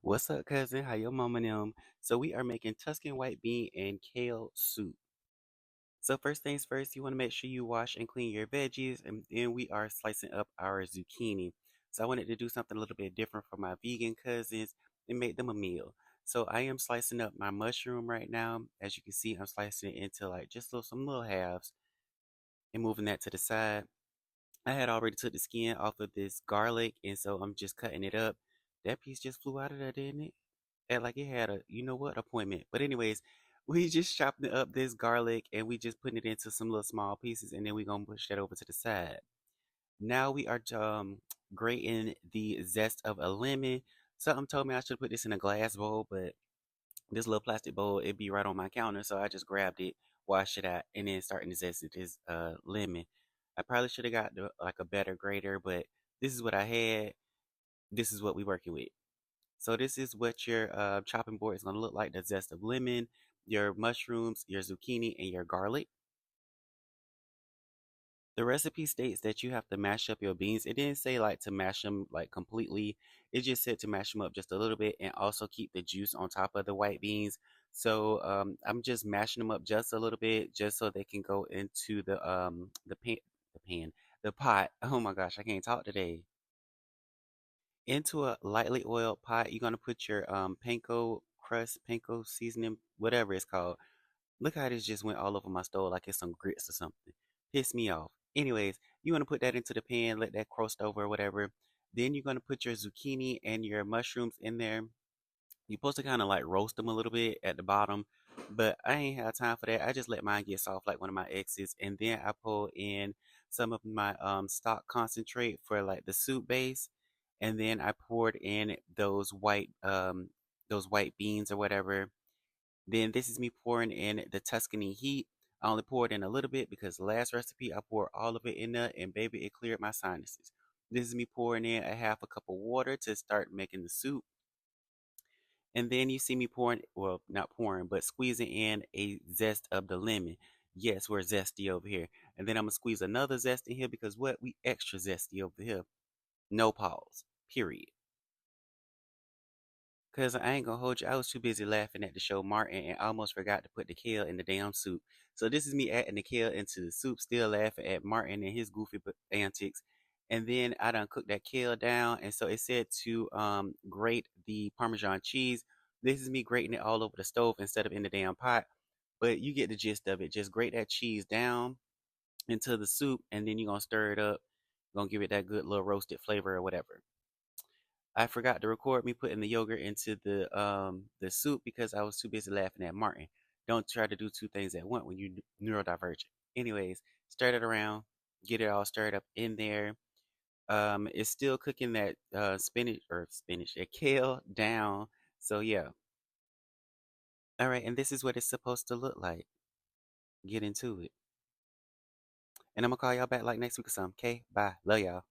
What's up, cousin? How your mama and them? So we are making Tuscan white bean and kale soup. So first things first, you want to make sure you wash and clean your veggies, and then we are slicing up our zucchini. So I wanted to do something a little bit different for my vegan cousins and make them a meal. So I am slicing up my mushroom right now. As you can see, I'm slicing it into like just some little halves and moving that to the side. I had already took the skin off of this garlic, and so I'm just cutting it up. That piece just flew out of there, didn't it? And like it had a you know what appointment. But anyways, we just chopping up this garlic and we just putting it into some little small pieces, and then we gonna push that over to the side. Now we are grating the zest of a lemon. Something told me I should put this in a glass bowl, but this little plastic bowl it'd be right on my counter, so I just grabbed it, washed it out, and then starting to zest this lemon. I probably should have got like a better grater, but this is what I had. This is what we working with. So this is what your chopping board is going to look like: the zest of lemon, your mushrooms, your zucchini, and your garlic. The recipe states that you have to mash up your beans. It didn't say like to mash them like completely. It just said to mash them up just a little bit and also keep the juice on top of the white beans. So I'm just mashing them up just a little bit, just so they can go into the pot. Oh my gosh, I can't talk today. Into a lightly oiled pot, you're gonna put your panko crust, panko seasoning, whatever it's called. Look how this just went all over my stove like it's some grits or something. Piss me off. Anyways, you want to put that into the pan, let that crust over or whatever. Then you're going to put your zucchini and your mushrooms in there. You're supposed to kind of like roast them a little bit at the bottom, but I ain't had time for that. I just let mine get soft like one of my exes, and then I pull in some of my stock concentrate for like the soup base, and then I poured in those white beans or whatever. Then this is me pouring in the Tuscany heat. I only poured in a little bit because the last recipe I poured all of it in there, and baby, it cleared my sinuses. This is me pouring in a half a cup of water to start making the soup. And then you see me pouring, well, not pouring, but squeezing in a zest of the lemon. Yes, we're zesty over here. And then I'm going to squeeze another zest in here because what? We extra zesty over here. No pause. Period. Cause I ain't gonna hold you. I was too busy laughing at the show Martin and I almost forgot to put the kale in the damn soup. So this is me adding the kale into the soup, still laughing at Martin and his goofy antics. And then I done cooked that kale down, and so it said to grate the Parmesan cheese. This is me grating it all over the stove instead of in the damn pot. But you get the gist of it. Just grate that cheese down into the soup, and then you're gonna stir it up. Gonna give it that good little roasted flavor or whatever. I forgot to record me putting the yogurt into the soup because I was too busy laughing at Martin. Don't try to do two things at once when you neurodivergent. Anyways, stir it around, get it all stirred up in there. It's still cooking that that kale down. So yeah. All right, and this is what it's supposed to look like. Get into it. And I'm gonna call y'all back like next week or something. Okay? Bye. Love y'all.